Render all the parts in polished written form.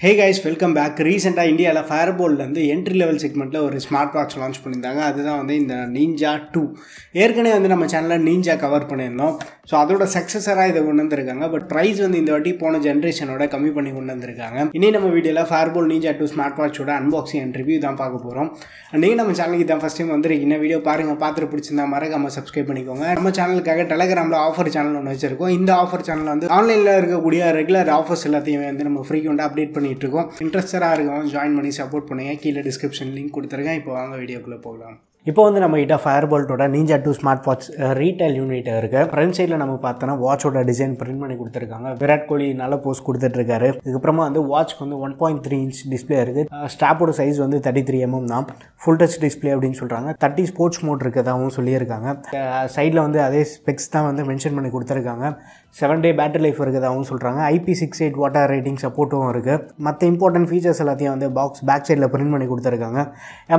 Hey guys, welcome back. Recently India la Fireboltt entry level segment la ஒரு smartwatch launch பண்ணிருந்தாங்க. அதுதான் வந்து இந்த Ninja 2. ஏற்கனவே வந்து நம்ம சேனல்ல Ninja கவர் பண்ணிருந்தோம். சோ அதோட சக்சஸரா இத கொண்டு வந்திருக்காங்க. பட் பிரைஸ் வந்து இந்த வாட்டி போன ஜெனரேஷனோட கம்மி பண்ணி கொண்டு வந்திருக்காங்க. இனி நம்ம வீடியோல Fireboltt Ninja 2 smartwatch ஓட unboxing and review தான் பார்க்க போறோம். நீங்க நம்ம சேனலுக்கு இதான் ஃபர்ஸ்ட் டைம் வந்திருக்கீங்க. வீடியோ பாருங்க, பார்த்துட்டு பிடிச்சிருந்தா மறக்காம Subscribe பண்ணிக்கோங்க. நம்ம சேனலுக்காக Telegramல ஆஃபர் சேனல் ஒன்னு வச்சிருக்கோம். இந்த ஆஃபர் சேனல்ல வந்து ஆன்லைன்ல இருக்கக்கூடிய ரெகுலர் ஆஃபர்ஸ் எல்லாத்தையும் வந்து நம்ம ஃப்ரீக்வெண்டா அப்டேட் பண்ணிட்டு இருக்கோம். இன்ட்ரெஸ்டடா இருக்கவங்க ஜாயின் பண்ணி சப்போர்ட் பண்ணுங்க. கீழ டிஸ்கிரிப்ஷன் லிங்க் கொடுத்துருக்கேன். இப்போ வாங்க வீடியோக்குள்ள போகலாம். இப்போ வந்து நம்ம கிட்ட Fireboltோட Ninja 2 smart watch retail unit இருக்கு. ஃப்ரண்ட் சைடில் நம்ம பார்த்தோன்னா வாட்சோட டிசைன் பிரிண்ட் பண்ணி கொடுத்துருக்காங்க. விராட் கோலி நல்ல போஸ்ட் கொடுத்துட்டு இருக்காரு. இதுக்கப்புறமா வந்து வாட்ச்க்கு வந்து 1.3 இன்ச் டிஸ்பிளே இருக்கு. ஸ்டாப்போட சைஸ் வந்து 33 mm தான். ஃபுல் டச் டிஸ்பிளே அப்படின்னு சொல்றாங்க. 30 ஸ்போர்ட்ஸ் மோட் இருக்கதாகவும் சொல்லியிருக்காங்க. சைடில் வந்து அதே ஸ்பெக்ஸ் தான் வந்து மென்ஷன் பண்ணி கொடுத்துருக்காங்க. 7 day பேட்டரி லைஃப் இருக்கதாகவும் சொல்றாங்க. IP68 வாட்டர் ரேட்டிங் சப்போர்ட்டும் இருக்கு. மற்ற இம்பார்ட்டன்ட் ஃபீச்சர்ஸ் எல்லாத்தையும் வந்து பாக்ஸ் பேக் சைடில் பிரிண்ட் பண்ணி கொடுத்துருக்காங்க.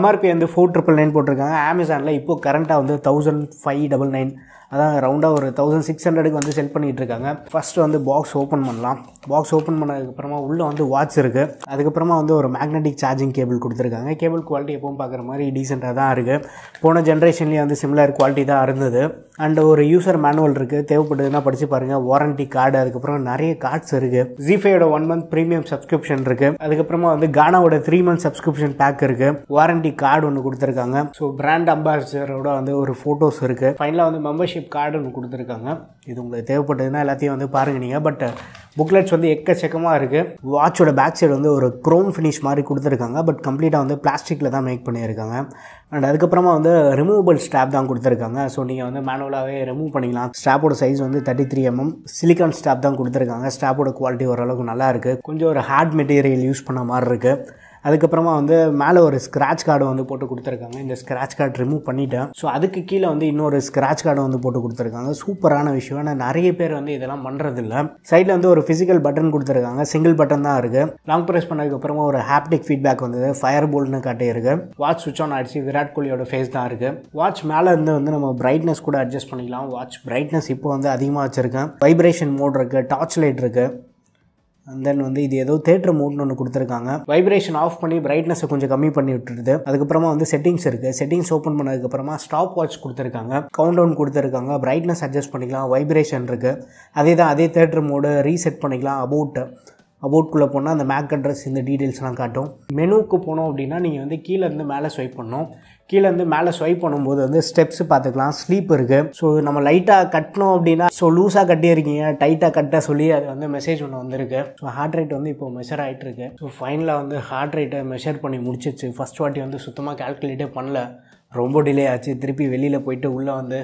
MRP வந்து 4999 போட்டிருக்காங்க. அமேசானில் இப்போ கரண்ட்டாக வந்து 1599, அதான் ரவுண்டாக ஒரு 1600க்கு வந்து செல் பண்ணிகிட்டு இருக்காங்க. ஃபஸ்ட்டு வந்து பாக்ஸ் ஓப்பன் பண்ணலாம். பாக்ஸ் ஓப்பன் பண்ணதுக்கப்புறமா உள்ளே வந்து வாட்ச் இருக்குது. அதுக்கப்புறமா வந்து ஒரு மேக்னெட்டிக் சார்ஜிங் கேபிள் கொடுத்துருக்காங்க. கேபிள் குவாலிட்டி எப்பவும் பார்க்குற மாதிரி டீசெண்டாக தான் இருக்குது. போன ஜென்ரேஷன்லேயே வந்து சிமிலர் குவாலிட்டி தான் இருந்தது. அண்ட் ஒரு யூசர் மேனுவல் இருக்குது, தேவைப்படுதுன்னா படித்து பாருங்கள். வாரண்டி கார்டு, அதுக்கப்புறம் நிறைய கார்ட்ஸ் இருக்குது. ஜிஃபையோட 1 month ப்ரீமியம் சப்ஸ்கிரிப்ஷன் இருக்குது. அதுக்கப்புறமா வந்து கானாவோட 3 month சப்ஸ்கிரிப்ஷன் பேக் இருக்குது. வாரண்டி கார்டு ஒன்று கொடுத்துருக்காங்க. ஸோ பிராண்ட் அம்பாசிடரோட வந்து ஒரு ஃபோட்டோஸ் இருக்குது. ஃபைனலாக வந்து மெம்பர்ஷிப் கார்டு ஒன்று கொடுத்துருக்காங்க. இது உங்களுக்கு தேவைப்பட்டதுன்னா எல்லாத்தையும் வந்து பாருங்க நீங்கள். பட் புக்லெட்ஸ் வந்து எக்கச்சக்கமாக இருக்குது. வாட்சோட பேக் சைடு வந்து ஒரு க்ரோம் ஃபினிஷ் மாதிரி கொடுத்துருக்காங்க. பட் கம்ப்ளீட்டாக வந்து பிளாஸ்டிக்கில் தான் மேக் பண்ணியிருக்காங்க. அண்ட் அதுக்கப்புறமா வந்து ரிமூவபிள் ஸ்ட்ராப் தான் கொடுத்துருக்காங்க. ஸோ நீங்கள் வந்து மேனுவலாகவே ரிமூவ் பண்ணிக்கலாம். ஸ்ட்ராப்போட சைஸ் வந்து 33 mm. சிலிக்கான் ஸ்ட்ராப் தான் கொடுத்துருக்காங்க. ஸ்ட்ராப்போட குவாலிட்டி ஓரளவுக்கு நல்லா இருக்குது. கொஞ்சம் ஒரு ஹார்ட் மெட்டீரியல் யூஸ் பண்ண மாதிரி இருக்குது. அதுக்கப்புறமா வந்து மேலே ஒரு ஸ்க்ராட்ச் கார்டு வந்து போட்டு கொடுத்துருக்காங்க. இந்த ஸ்க்ராட்ச் கார்டு ரிமூவ் பண்ணிட்டேன். ஸோ அதுக்கு கீழே வந்து இன்னொரு ஸ்க்ராட்ச் கார்டு வந்து போட்டு கொடுத்துருக்காங்க. சூப்பரான விஷயம். ஆனால் நிறைய பேர் வந்து இதெல்லாம் பண்ணுறதில்ல. சைடில் வந்து ஒரு ஃபிசிக்கல் பட்டன் கொடுத்துருக்காங்க. சிங்கிள் பட்டன் தான் இருக்குது. லாங் ப்ரெஸ் பண்ணதுக்கப்புறமா ஒரு ஹாப்டிக் ஃபீட்பேக் வந்தது. Fireboltனு காட்டியிருக்கு. வாட்ச் சுவிட்ச் ஆன் ஆயிடுச்சு. விராட் கோலியோட ஃபேஸ் தான் இருக்குது. வாட்ச் மேலே இருந்து வந்து நம்ம பிரைட்னஸ் கூட அட்ஜஸ்ட் பண்ணிக்கலாம். வாட்ச் பிரைட்னஸ் இப்போ வந்து அதிகமாக வச்சுருக்கேன். வைப்ரேஷன் மோட் இருக்குது, டார்ச் லைட் இருக்குது. அண்ட் தென் வந்து இது ஏதோ தேட்டர் மோட்னு ஒன்று கொடுத்துருக்காங்க. வைப்ரேஷன் ஆஃப் பண்ணி பிரைட்னஸை கொஞ்சம் கம்மி பண்ணி விட்டுருது. அதுக்கப்புறமா வந்து செட்டிங்ஸ் இருக்குது. செட்டிங்ஸ் ஓப்பன் பண்ணதுக்கப்புறமா ஸ்டாப் வாட்ச் கொடுத்துருக்காங்க. கவுண்ட் டவுன் கொடுத்துருக்காங்க. பிரைட்னஸ் அட்ஜஸ்ட் பண்ணிக்கலாம். வைப்ரேஷன் இருக்குது. அதே தேட்டர் மோடு ரீசெட் பண்ணிக்கலாம். அபவுட்குள்ளே போனால் அந்த மேக் அட்ரஸ் இந்த டீட்டெயில்ஸ்லாம் காட்டும். மெனுவுக்கு போனோம் அப்படின்னா நீங்கள் வந்து கீழேருந்து மேலே ஸ்வைப் பண்ணணும். கீழேருந்து மேலே ஸ்வைப் பண்ணும்போது வந்து ஸ்டெப்ஸ் பார்த்துக்கலாம். ஸ்லீப் இருக்குது. ஸோ நம்ம லைட்டாக கட்டணும் அப்படின்னா, ஸோ லூஸாக கட்டியிருக்கீங்க, டைட்டாக கட்ட சொல்லி அது வந்து மெசேஜ் ஒன்று வந்திருக்கு. ஸோ ஹார்ட் ரேட் வந்து இப்போ மெஷர் ஆகிட்டு இருக்கு. ஸோ ஃபைனலாக வந்து ஹார்ட் ரேட்டை மெஷர் பண்ணி முடிச்சிச்சு. ஃபஸ்ட் வாட்டி வந்து சுத்தமாக கால்குலேட்டே பண்ணல, ரொம்ப டிலே ஆச்சு. திருப்பி வெளியில் போயிட்டு உள்ளே வந்து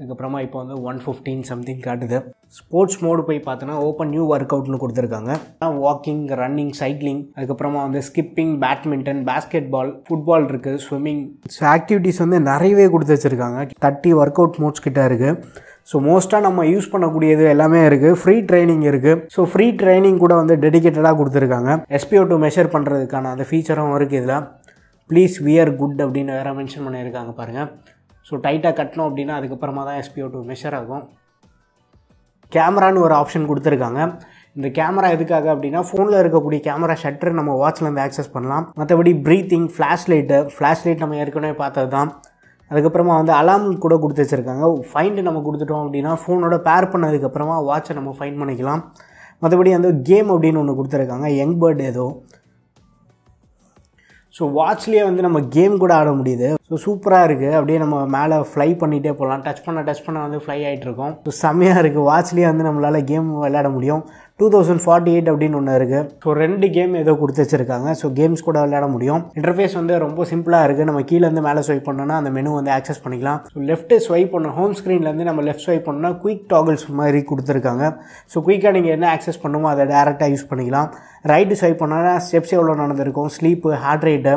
அதுக்கப்புறமா இப்போ வந்து 115 சம்திங் காட்டுது. ஸ்போர்ட்ஸ் மோடு போய் பார்த்தோன்னா ஓப்பன் நியூ ஒர்க் அவுட்னு கொடுத்துருக்காங்க. வாக்கிங், ரன்னிங், சைக்கிளிங், அதுக்கப்புறமா வந்து skipping, badminton, basketball, football இருக்குது, ஸ்விம்மிங். ஸோ ஆக்டிவிட்டீஸ் வந்து நிறையவே கொடுத்து வச்சுருக்காங்க. 30 ஒர்க் அவுட் மோட்ஸ் கிட்ட இருக்குது. ஸோ மோஸ்ட்டாக நம்ம யூஸ் பண்ணக்கூடியது எல்லாமே இருக்குது. ஃப்ரீ ட்ரைனிங் இருக்குது. ஸோ ஃப்ரீ ட்ரைனிங் கூட வந்து டெடிகேட்டடாக கொடுத்துருக்காங்க. SPO2 மெஷர் பண்ணுறதுக்கான அந்த ஃபீச்சரும் இருக்குது இதில். ப்ளீஸ் வியர் குட் அப்படின்னு வேறு மென்ஷன் பண்ணியிருக்காங்க பாருங்கள். ஸோ டைட்டாக கட்டணும் அப்படின்னா அதுக்கப்புறமா தான் SPO2 மெஷர் ஆகும். கேமரான்னு ஒரு ஆப்ஷன் கொடுத்துருக்காங்க. இந்த கேமரா எதுக்காக அப்படின்னா, ஃபோனில் இருக்கக்கூடிய கேமரா ஷட்டர் நம்ம வாட்ச்லேருந்து ஆக்சஸ் பண்ணலாம். மற்றபடி ப்ரீத்திங், ஃப்ளாஷ் லைட் நம்ம ஏற்கனவே பார்த்தது தான். அதுக்கப்புறமா வந்து அலாம் கூட கொடுத்து வச்சுருக்காங்க. ஃபைண்டு நம்ம கொடுத்துட்டோம் அப்படின்னா ஃபோனோட பேர் பண்ணதுக்கப்புறமா வாட்சை நம்ம ஃபைண்ட் பண்ணிக்கலாம். மற்றபடி வந்து கேம் அப்படின்னு ஒன்று கொடுத்துருக்காங்க, யங் பேர்ட் ஏதோ. ஸோ வாட்ச்லேயே வந்து நம்ம கேம் கூட ஆட முடியுது. ஸோ சூப்பராக இருக்குது. அப்படியே நம்ம மேலே ஃப்ளை பண்ணிகிட்டே போகலாம். டச் பண்ண வந்து ஃப்ளை ஆகிட்டு இருக்கோம். ஸோ செம்மையாக இருக்குது. வாட்ச்லேயே வந்து நம்மளால் கேம் விளையாட முடியும். 2048 அப்படின்னு ஒன்று இருக்குது. ஸோ 2 கேம் ஏதோ கொடுத்து வச்சுருக்காங்க. ஸோ கேம்ஸ் கூட விளையாட முடியும். இன்டர்ஃபேஸ் வந்து ரொம்ப சிம்பிளாக இருக்குது. நம்ம கீழேருந்து மேலே ஸ்வைப் பண்ணோன்னா அந்த மெனு வந்து ஆக்சஸ் பண்ணிக்கலாம். ஸோ லெஃப்ட் ஸ்வைப் பண்ண ஹோம் ஸ்க்ரீன்லேருந்து நம்ம லெஃப்ட் ஸ்வைப் பண்ணோன்னா குயிக் டாகிள்ஸ் மாதிரி கொடுத்துருக்காங்க. ஸோ குயிக்காக நீங்கள் என்ன ஆக்சஸ் பண்ணுமோ அதை டேரெக்டாக யூஸ் பண்ணிக்கலாம். ரைட்டு ஸ்வைப் பண்ணோன்னா ஸ்டெப்ஸ் எவ்வளோ நடந்திருக்கும், sleep, heart rate,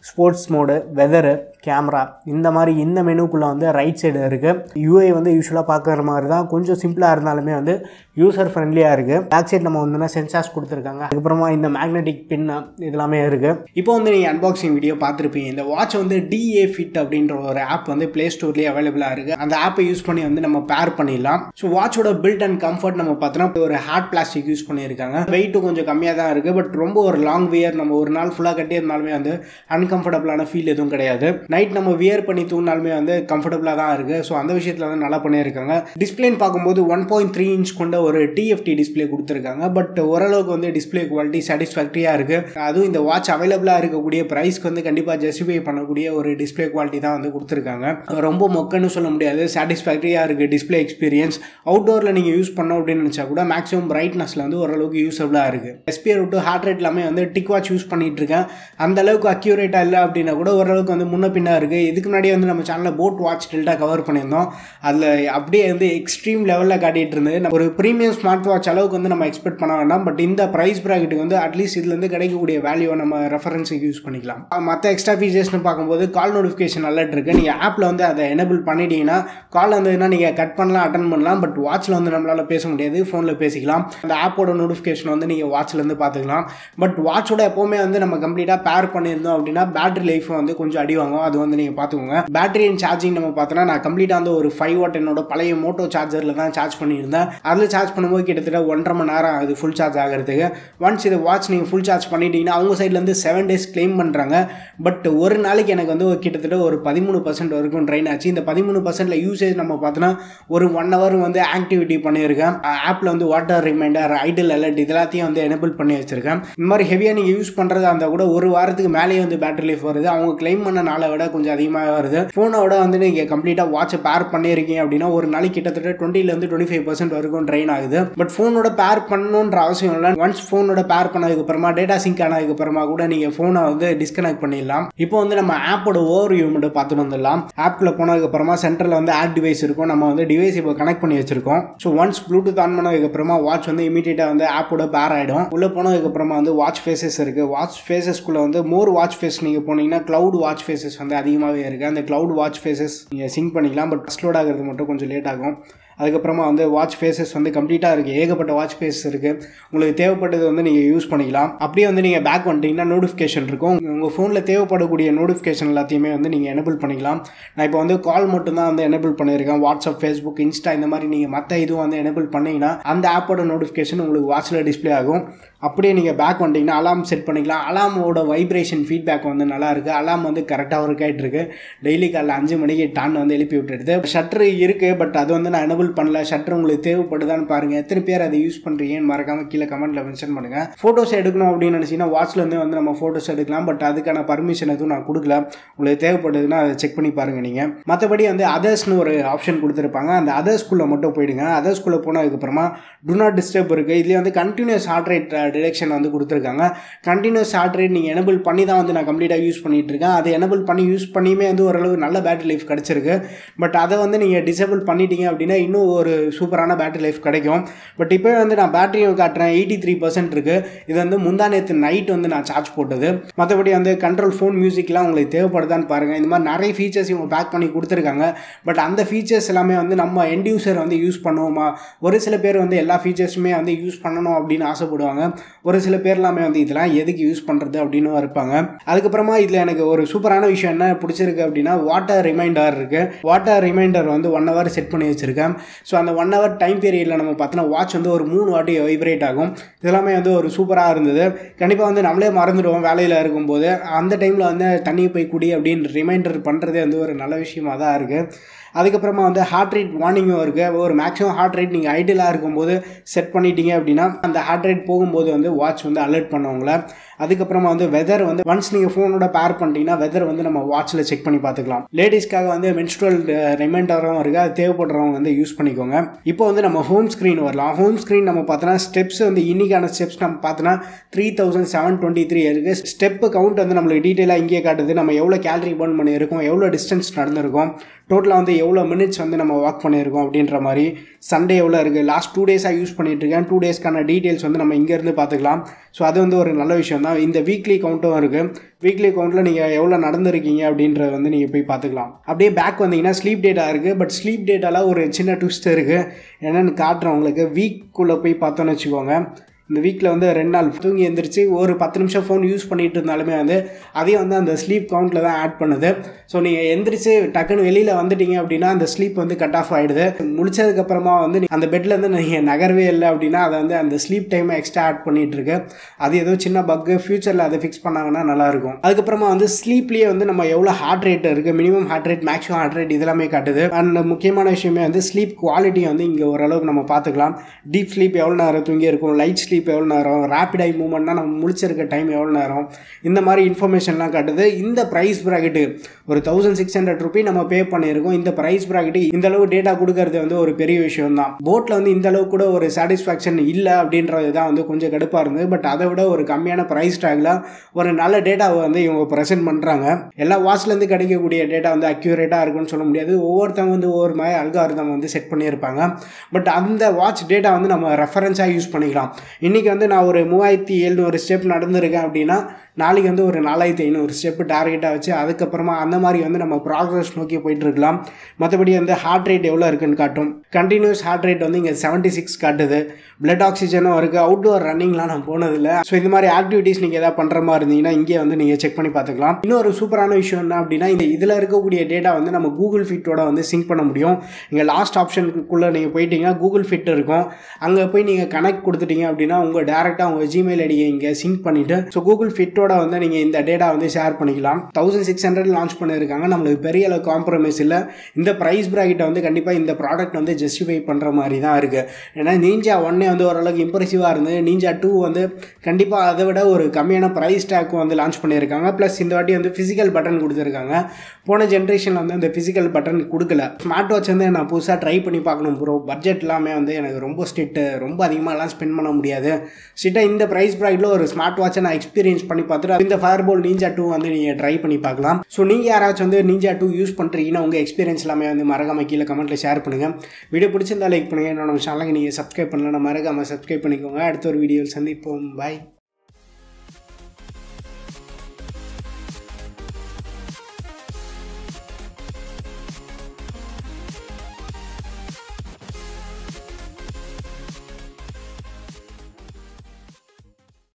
sports mode, weather, camera இந்த மாதிரி இந்த மெனுக்குள்ளே வந்து ரைட் சைடு இருக்குது. யூஐ வந்து யூஸ்வலாக பார்க்குற மாதிரி தான், கொஞ்சம் சிம்பிளாக இருந்தாலுமே வந்து யூசர் ஃப்ரெண்ட்லியாக இருக்குது. பேக் சைட் நம்ம வந்து சென்சார்ஸ் கொடுத்துருக்காங்க. அதுக்கப்புறமா இந்த மேக்னெட்டிக் பின் இதெல்லாமே இருக்குது. இப்போ வந்து நீங்கள் அன்பாக்சிங் வீடியோ பார்த்துருப்பீங்க. இந்த வாட்ச் வந்து DA Fit அப்படின்ற ஒரு ஆப் வந்து ப்ளே ஸ்டோர்லேயே அவைலபிளாக இருக்குது. அந்த ஆப்பை யூஸ் பண்ணி வந்து நம்ம பேர் பண்ணிடலாம். ஸோ வாட்சோட பில்ட் அண்ட் கம்ஃபர்ட் நம்ம பார்த்தோன்னா ஒரு ஹார்ட் பிளாஸ்டிக் யூஸ் பண்ணியிருக்காங்க. வெயிட்டும் கொஞ்சம் கம்மியாக தான் இருக்குது. பட் ரொம்ப ஒரு லாங் வியர் நம்ம ஒரு நாள் ஃபுல்லாக கட்டியிருந்தாலுமே வந்து அன்கம்ஃபர்டபுளான ஃபீல் எதுவும் கிடையாது. நைட் நம்ம வியர் பண்ணி தூங்கினாலுமே வந்து கம்ஃபர்டபுளாக தான் இருக்குது. ஸோ அந்த விஷயத்தில் வந்து நல்லா பண்ணியிருக்காங்க. டிஸ்பிளேன்னு பார்க்கும்போது 1.3 இன்ச் கொண்ட ஒரு TFT டிஸ்பிளே கொடுத்துருக்காங்க. பட் ஓரளவுக்கு வந்து டிஸ்பிளே குவாலிட்டி சாட்டிஸ்ஃபேக்டரியாக இருக்குது. அதுவும் இந்த வாட்ச் அவைலபிளாக இருக்கக்கூடிய ப்ரைஸ்க்கு வந்து கண்டிப்பாக ஜஸ்டிஃபை பண்ணக்கூடிய ஒரு டிஸ்பிளே குவாலிட்டி தான் வந்து கொடுத்துருக்காங்க. ரொம்ப மொக்கன்னு சொல்ல முடியாது, சாட்டிஸ்ஃபேக்டரியாக இருக்குது டிஸ்பிளே எக்ஸ்பீரியன்ஸ். அவுட்டோரில் நீங்கள் யூஸ் பண்ணோம் அப்படின்னு நினச்சா கூட மேக்ஸிமம் பிரைட்னஸில் வந்து ஓரளவுக்கு யூஸபிளாக இருக்குது. SPR டு ஹார்ட் ரேட் எல்லாமே வந்து டிக் வாட்ச் யூஸ் பண்ணிட்டு இருக்கேன். அந்த அளவுக்கு அக்யூரேட்டாக இல்லை அப்படின்னா கூட ஓரளவுக்கு வந்து முன்ன பின்னா இருக்குது. இதுக்கு முன்னாடியே வந்து நம்ம சேனலில் போட் வாட்ச் டெல்டா கவர் பண்ணியிருந்தோம். அதில் அப்படியே வந்து எக்ஸ்ட்ரீம் லெவலில் காட்டிகிட்டு இருந்தது. ஒரு ப்ரீமியம் ஸ்மார்ட் வாட்ச் அளவுக்கு வந்து நம்ம எக்ஸ்பெக்ட் பண்ண வேண்டாம். பட் இந்த ப்ரைஸ் ப்ராக்கெட்டுக்கு வந்து அட்லீஸ்ட் இதுலேருந்து கிடைக்கக்கூடிய வேல்யூவை நம்ம ரெஃபரன்ஸுக்கு யூஸ் பண்ணிக்கலாம். மற்ற எக்ஸ்ட்ரா ஃபீச்சர்ஸ்னு பார்க்கும்போது கால் நோட்டிஃபிகேஷன் அலர்ட் இருக்குது. நீங்கள் ஆப்பில் வந்து அதை எனேபிள் பண்ணிட்டீங்கன்னா கால் வந்ததுன்னா நீங்கள் கட் பண்ணலாம், அட்டன் பண்ணலாம். பட் வாட்சில் வந்து நம்மளால் பேச முடியாது, ஃபோனில் பேசிக்கலாம். அந்த ஆப்போட நோட்டிஃபிகேஷன் வந்து நீங்கள் வாட்ச்லேருந்து பார்த்துக்கலாம். பட் வாட்சோட எப்போவுமே வந்து நம்ம கம்ப்ளீட்டாக பேர் பண்ணியிருந்தோம் அப்படின்னா பேட்டரி லைஃப் வந்து கொஞ்சம் அடி வாங்கும். அது வந்து நீங்கள் பார்த்துக்கோங்க. பேட்டரி அண்ட் சார்ஜிங் நம்ம பார்த்தோன்னா நான் கம்ப்ளீட்டாக வந்து ஒரு 5 வாட் என்னோட பழைய மோட்டோ சார்ஜரில் தான் சார்ஜ் பண்ணியிருந்தேன். அதில் சார்ஜ் பண்ணும்போது கிட்டத்தட்ட 1.5 மணி நேரம் ஆகுது ஃபுல் சார்ஜ் ஆகிறதுக்கு. ஒன்ஸ் இதை வாட்ச் நீங்கள் ஃபுல் சார்ஜ் பண்ணிட்டீங்கன்னா அவங்க சைட்லேருந்து 7 days கிளைம் பண்ணுறாங்க. பட் ஒரு நாளைக்கு எனக்கு வந்து கிட்டத்தட்ட ஒரு 13% வரைக்கும் ட்ரைன் ஆச்சு. இந்த 13% யூசேஜ் நம்ம பார்த்தோன்னா ஒரு 1 hour வந்து ஆக்டிவிட்டி பண்ணியிருக்கேன். ஆப்பில் வந்து வாட்டர் ரிமைண்டர், ஐடில் அலர்ட் இது எல்லாத்தையும் வந்து எனேபிள் பண்ணி வச்சிருக்கேன். இந்த மாதிரி ஹெவியாக நீங்கள் யூஸ் பண்ணுறதா இருந்தால் கூட ஒரு வாரத்துக்கு மேலேயே வந்து பேட்டரி லைஃப் வருது. அவங்க கிளைம் பண்ண நாளை விட கொஞ்சம் அதிகமாக வருது. ஃபோனோட வந்து நீங்கள் கம்ப்ளீட்டாக வாட்சை பேர் பண்ணியிருக்கீங்க அப்படின்னா ஒரு நாளைக்கு கிட்டத்தட்ட 20% 25% வரைக்கும் ட்ரைன் ஆகுது. பட் ஃபோனோட பேர் பண்ணணுன்ற அவசியம் இல்லை. ஒன்ஸ் ஃபோனோட பேர் பண்ணதுக்கு அப்புறமா டேட்டா சிங்க் ஆனதுக்கு அப்புறமா கூட நீங்கள் ஃபோனை வந்து டிஸ்கனெக்ட் பண்ணிடலாம். இப்போ வந்து நம்ம ஆப்போட ஓவர்வியூ மட்டும் பார்த்துட்டு வந்துடலாம். ஆப்பில் போனதுக்கு அப்புறமா சென்டரில் வந்து ஆட் டிவைஸ் இருக்கும். நம்ம வந்து டிவைஸ் இப்போ கனெக்ட் பண்ணி வச்சிருக்கோம். ஸோ ஒன்ஸ் ப்ளூடூத் ஆன் பண்ணதுக்கு அப்புறமா வாட்ச் வந்து இமீடியட்டாக வந்து ஆப்போட பேர் ஆகிடும். உள்ளே போனதுக்கு அப்புறமா வந்து வாட்ச் ஃபேஸஸ் இருக்குது. வாட்ச் ஃபேஸஸ்க்குள்ளே வந்து மோர் வாட்ச் ஃபேஸ் நீங்கள் போனீங்கன்னா கிளவுட் வாட்ச் ஃபேஸஸ் வந்து அதிகமாகவே இருக்குது. அந்த கிளவுட் வாட்ச் ஃபேஸஸ் நீங்கள் சிங்க் பண்ணிக்கலாம். பட் ஃபஸ்ட் லோட் ஆகிறது மட்டும் கொஞ்சம் லேட் ஆகும். அதுக்கப்புறமா வந்து வாட்ச் ஃபேஸஸ் வந்து கம்ப்ளீட்டாக இருக்குது. ஏகப்பட்ட வாட்ச் ஃபேஸஸ் இருக்குது. உங்களுக்கு தேவைப்பட்டது வந்து நீங்கள் யூஸ் பண்ணிக்கலாம். அப்படியே வந்து நீங்கள் பேக் வந்துட்டீங்கன்னா நோட்டிஃபிகேஷன் இருக்கும். உங்கள் ஃபோனில் தேவைப்படக்கூடிய நோட்டிஃபிகேஷன் எல்லாத்தையுமே வந்து நீங்கள் எனேபிள் பண்ணிக்கலாம். நான் இப்போ வந்து கால் மட்டும்தான் வந்து எனேபிள் பண்ணியிருக்கேன். வாட்ஸ்அப், ஃபேஸ்புக், இன்ஸ்டா இந்த மாதிரி நீங்கள் மற்ற இதுவும் வந்து எனேபிள் பண்ணிங்கன்னா அந்த ஆப்போட நோட்டிஃபிகேஷன் உங்களுக்கு வாட்சில் டிஸ்பிளே ஆகும். அப்படியே நீங்கள் பேக் வந்துட்டிங்கன்னா அலாம் செட் பண்ணிக்கலாம். அலாமோட வைப்ரேஷன் ஃபீட்பேக் வந்து நல்லா இருக்குது. அலாம் வந்து கரெக்டாக ஒர்க் ஆகிட்டு இருக்கு. டெய்லி காலைல 5 மணிக்கு டான் வந்து எழுப்பி விட்டுடுது. ஷட்டர் இருக்குது, பட் அது வந்து நான் எனேபிள் பண்ணல. ஷட்டர் உங்களுக்கு தேவைப்படுதான்னு பாருங்கள். எத்தனை பேர் அதை யூஸ் பண்ணுறீங்கன்னு மறக்காமல் கீழே கமெண்ட்டில் மென்ஷன் பண்ணுங்கள். ஃபோட்டோஸ் எடுக்கணும் அப்படின்னு நினச்சிங்கன்னா வாட்ச்லேருந்து வந்து நம்ம ஃபோட்டோஸ் எடுக்கலாம். பட் அதுக்கான பர்மிஷன் எதுவும் நான் கொடுக்கல. உங்களுக்கு தேவைப்படுதுன்னா அதை செக் பண்ணி பாருங்கள் நீங்கள். மற்றபடி வந்து அதர்ஸ்னு ஒரு ஆப்ஷன் கொடுத்துருப்பாங்க. அந்த அதர்ஸ்குள்ளே மட்டும் போயிடுங்க. அதர்ஸ்குள்ளே போனதுக்கப்புறமா டு நாட் டிஸ்டர்ப் இருக்குது. இதுலேயே வந்து கண்டினியூஸ் ஹார்ட் ரேட் டிடெக்ஷன் வந்து கொடுத்துருக்காங்க. கண்டினியூஸ் ஹார்ட் ரேட் நீங்கள் எனேபிள் பண்ணி தான் வந்து நான் கம்ப்ளீட்டாக யூஸ் பண்ணிட்டு இருக்கேன். அதை எனேபிள் பண்ணி யூஸ் பண்ணியுமே வந்து ஓரளவு நல்ல பேட்டரி லைஃப் கிடச்சிருக்கு. பட் அதை வந்து நீங்கள் டிசேபிள் பண்ணிட்டீங்க அப்படின்னா இன்னும் ஒரு சூப்பரான பேட்டரி லைஃப் கிடைக்கும். பட் இப்போ வந்து நான் பேட்டரியும் காட்டுறேன், 83% இருக்குது. இது வந்து முந்தா நேற்று நைட் வந்து நான் சார்ஜ் போட்டது. மற்றபடி வந்து கண்ட்ரோல் ஃபோன் மியூசிக்லாம் உங்களுக்கு தேவைப்படுதான்னு பாருங்கள். இந்த மாதிரி நிறைய ஃபீச்சர்ஸ் இவங்க பேக் பண்ணி கொடுத்துருக்காங்க. பட் அந்த ஃபீச்சர்ஸ் எல்லாமே வந்து நம்ம எண்ட் யூசர் வந்து யூஸ் பண்ணுவோமா? ஒரு சில பேர் வந்து எல்லா ஃபீச்சர்ஸுமே வந்து யூஸ் பண்ணணும் அப்படின்னு ஆசைப்படுவாங்க. ஒரு சில பேர் எல்லாமே வந்து இதெல்லாம் எதுக்கு யூஸ் பண்ணுறது அப்படின்னு இருப்பாங்க. அதுக்கப்புறமா இதில் எனக்கு ஒரு சூப்பரான விஷயம் என்ன பிடிச்சிருக்கு அப்படின்னா வாட்டர் ரிமைண்டர் இருக்குது. வாட்டர் ரிமைண்டர் வந்து 1 hour செட் பண்ணி வச்சுருக்கேன். ஸோ அந்த 1 hour டைம் பீரியடில் நம்ம பார்த்தோன்னா வாட்ச் வந்து ஒரு 3 வாட்டி வைப்ரேட் ஆகும். இதெல்லாமே வந்து ஒரு சூப்பராக இருந்தது. கண்டிப்பாக வந்து நம்மளே மறந்துடுவோம் வேலையில் இருக்கும்போது. அந்த டைமில் வந்து தண்ணி போய் குடி அப்படின்னு ரிமைண்டர் பண்ணுறதே வந்து ஒரு நல்ல விஷயமாக தான் இருக்குது. அதுக்கப்புறமா வந்து ஹார்ட் ரேட் வார்னிங்கும் இருக்குது. ஒரு மேக்ஸிமம் ஹார்ட் ரேட் நீங்கள் ஐடியலாக இருக்கும்போது செட் பண்ணிட்டீங்க அப்படின்னா அந்த ஹார்ட் ரேட் போகும்போது வந்து வாட்ச் வந்து அலர்ட் பண்ணுவாங்களே. அதுக்கப்புறமா வந்து வெதர் வந்து ஒன்ஸ் நீங்கள் ஃபோனோட பேர் பண்ணிட்டீங்கன்னா வெதர் வந்து நம்ம வாட்சில் செக் பண்ணி பார்த்துக்கலாம். லேடிஸ்க்காக வந்து மென்ஸ்ட்ரல் ரிமைண்டரும் இருக்குது. அது தேவைப்படுறவங்க வந்து யூஸ் பண்ணிக்கோங்க. இப்போ வந்து நம்ம ஹோம் ஸ்க்ரீன் வரலாம். ஹோம் ஸ்க்ரீன் நம்ம பார்த்தோன்னா ஸ்டெப்ஸ் வந்து இன்னைக்கான ஸ்டெப்ஸ் நம்ம பார்த்தோன்னா 3723 இருக்குது. ஸ்டெப்பு கவுண்ட் வந்து நம்மளுக்கு டீட்டெயிலாக இங்கே காட்டுது. நம்ம எவ்வளோ கேலரி பர்ன் பண்ணியிருக்கோம், எவ்வளோ டிஸ்டன்ஸ் நடந்திருக்கோம், டோட்டலாக வந்து எவ்வளோ மினிட்ஸ் வந்து நம்ம வாக் பண்ணியிருக்கோம் அப்படின்ற மாதிரி, சண்டே எவ்வளோ இருக்குது, லாஸ்ட் 2 டேஸாக யூஸ் பண்ணிகிட்ருக்கேன், 2 டேஸ்க்கான டீட்டெயில்ஸ் வந்து நம்ம இங்கேருந்து பார்த்துக்கலாம். ஸோ அது வந்து ஒரு நல்ல விஷயம் தான். இந்த வீக்லி கவுண்ட்டும் இருக்குது. வீக்லி கவுண்ட்டில் நீங்கள் எவ்வளோ நடந்திருக்கீங்க அப்படின்றத வந்து நீங்கள் போய் பார்த்துக்கலாம். அப்படியே பேக் வந்தீங்கன்னா ஸ்லீப் டேட்டா இருக்குது. பட் ஸ்லீப் டேட்டாவில் ஒரு சின்ன ட்விஸ்ட் இருக்குது. என்னென்னு காட்டுறேன் உங்களுக்கு. வீக்குள்ளே போய் பார்த்தோன்னு வச்சுக்கோங்க. இந்த வீக்கில் வந்து 2 நாள் தூங்கி எழுந்திரிச்சு ஒரு 10 நிமிஷம் ஃபோன் யூஸ் பண்ணிகிட்டு இருந்தாலுமே வந்து அதையும் வந்து அந்த ஸ்லீப் கவுண்ட்டில் தான் ஆட் பண்ணுது. ஸோ நீங்கள் எந்திரிச்சு டக்குன்னு வெளியில் வந்துட்டீங்க அப்படின்னா அந்த ஸ்லீப் வந்து கட் ஆஃப் ஆகிடுது. முடிச்சதுக்கப்புறமா வந்து அந்த பெட்லேருந்து நீங்கள் நகரவே இல்லை அப்படின்னா அதை வந்து அந்த ஸ்லீப் டைமை எக்ஸ்ட்ரா ஆட் பண்ணிகிட்ருக்கு. அது ஏதோ சின்ன பக்கு, ஃப்யூச்சரில் அதை ஃபிக்ஸ் பண்ணாங்கன்னா நல்லாயிருக்கும். அதுக்கப்புறமா வந்து ஸ்லீப்லேயே வந்து நம்ம எவ்வளோ ஹார்ட் ரேட் இருக்குது, minimum heart rate, maximum heart rate இதெல்லாமே காட்டுது. அண்ட் முக்கியமான விஷயமே வந்து ஸ்லீப் குவாலிட்டி வந்து இங்கே ஓரளவுக்கு நம்ம பார்த்துக்கலாம். டீப் ஸ்லீப் எவ்வளோ நேரம் தூங்கி இருக்கும், லைட் ஸ்லீப் எவ்வளோ நேரம், ரேபிட் ஐ மூவ்மெண்ட்னா நம்ம முடிச்சிருக்க டைம் எவ்வளோ நேரம், இந்த மாதிரி இன்ஃபர்மேஷன்லாம் காட்டுது. இந்த ப்ரைஸ் ப்ராக்கெட்டு ஒரு 1600 ரூபி நம்ம பே பண்ணியிருக்கோம். இந்த ப்ரைஸ் ப்ராக்கெட்டு இந்த அளவு டேட்டா கொடுக்கறது வந்து ஒரு பெரிய விஷயம் தான். போட்டில் வந்து இந்த அளவு கூட ஒரு சாட்டிஸ்ஃபேக்ஷன் இல்லை அப்படின்றது தான் வந்து கொஞ்சம் கடுப்பாக இருந்தது. பட் அதை விட ஒரு கம்மியான ப்ரைஸ் டேக்கில் ஒரு நல்ல டேட்டாவை வந்து இவங்க ப்ரெசென்ட் பண்ணுறாங்க. எல்லா வாட்ச்லேருந்து கிடைக்கக்கூடிய டேட்டா வந்து அக்யூரேட்டாக இருக்குன்னு சொல்ல முடியாது. ஒவ்வொருத்தவங்க வந்து ஒவ்வொரு மாதிரி அல்காரிதம் வந்து செட் பண்ணியிருப்பாங்க. பட் அந்த வாட்ச் டேட்டா வந்து நம்ம ரெஃபரன்ஸாக யூஸ் பண்ணிக்கலாம். இன்றைக்கி வந்து நான் ஒரு 3700 ஸ்டெப் நடந்திருக்கேன் அப்படின்னா நாளைக்கு வந்து ஒரு 4500 ஸ்டெப்பு டார்கெட்டாக வச்சு அதுக்கப்புறமா அந்த மாதிரி வந்து நம்ம ப்ராக்ரஸ் நோக்கி போயிட்டுருக்கலாம். மற்றபடி வந்து ஹார்ட் ரேட் எவ்வளோ இருக்குன்னு காட்டும். கண்டினியூஸ் ஹார்ட் ரேட் வந்து இங்கே 76 காட்டுது. பிளட் ஆக்சிஜனும் இருக்குது. அவுட்டோர் ரன்னிங்லாம் நான் போனதில்லை. ஸோ இந்த மாதிரி ஆக்டிவிட்டீஸ் நீங்கள் எதாவது பண்ணுற மாதிரி இருந்தீங்கன்னா இங்கே வந்து நீங்கள் செக் பண்ணி பார்த்துக்கலாம். இன்னொரு சூப்பரான விஷயம் என்ன அப்படின்னா, இதில் இருக்கக்கூடிய டேட்டா வந்து நம்ம கூகுள் ஃபிட்டோட வந்து சிங்க் பண்ண முடியும். இங்கே லாஸ்ட் ஆப்ஷனுக்குள்ளே நீங்கள் போயிட்டீங்கன்னா கூகுள் ஃபிட் இருக்கும். அங்கே போய் நீங்கள் கனெக்ட் கொடுத்துட்டீங்க அப்படின்னா உங்கள் டேரெக்டாக உங்கள் ஜிமெயில் ஐடியை இங்கே சிங்க் பண்ணிவிட்டு ஸோ கூகுள் ஃபிட்டோட வந்து நீங்கள் இந்த டேட்டா வந்து ஷேர் பண்ணிக்கலாம். 1600 லான்ச் பண்ணியிருக்காங்க. நம்மளுக்கு பெரிய அளவு காம்ப்ரமைஸ் இல்லை. இந்த ப்ரைஸ் ப்ராக்கெட்டை வந்து கண்டிப்பாக இந்த ப்ராடக்ட் வந்து ஜஸ்டிஃபை பண்ணுற மாதிரி தான் இருக்குது. ஏன்னா நீஞ்சா 1 வந்து ஓரளவுக்கு இம்ப்ரெசிவாக இருந்தது. நீஞ்சா 2 வந்து கண்டிப்பாக அதை விட ஒரு கம்மியான ப்ரைஸ் டேக்கும் வந்து லான்ச் பண்ணியிருக்காங்க. ப்ளஸ் இந்த வாட்டி வந்து ஃபிசிக்கல் பட்டன் கொடுத்துருக்காங்க. போன ஜென்ரேஷனில் வந்து அந்த ஃபிசிக்கல் பட்டன் கொடுக்கல. ஸ்மார்ட் வாட்ச் வந்து நான் புதுசாக ட்ரை பண்ணி பார்க்கணும் ப்ரோ. பட்ஜெட் எல்லாமே வந்து எனக்கு ரொம்ப ஸ்ட்ரிக்ட்டு, ரொம்ப அதிகமாகலாம் ஸ்பெண்ட் பண்ண முடியாது. ஸ்ட்ரிக்டாக இந்த ப்ரைஸ் ப்ராக்கெட்டில் ஒரு ஸ்மார்ட் வாட்சை நான் எக்ஸ்பீரியன்ஸ் பண்ணி பார்த்துட்டு இந்த Fireboltt Ninja 2 வந்து நீங்கள் ட்ரை பண்ணி பார்க்கலாம். ஸோ நீங்கள் யாராச்சும் வந்து Ninja 2 யூஸ் பண்ணுறீங்கன்னா உங்கள் எக்ஸ்பீரியன்ஸ் எல்லாமே வந்து மறக்காம கீழே கமெண்ட்டில் ஷேர் பண்ணுங்கள். வீடியோ பிடிச்சிருந்தா லைக் பண்ணுங்கள். என்னோட சேனலுக்கு நீங்கள் சப்ஸ்கிரைப் பண்ணலாம், மறக்காம சப்ஸ்கிரைப் பண்ணிக்கோங்க. அடுத்த ஒரு வீடியோவில் சந்திப்போம். பாய்.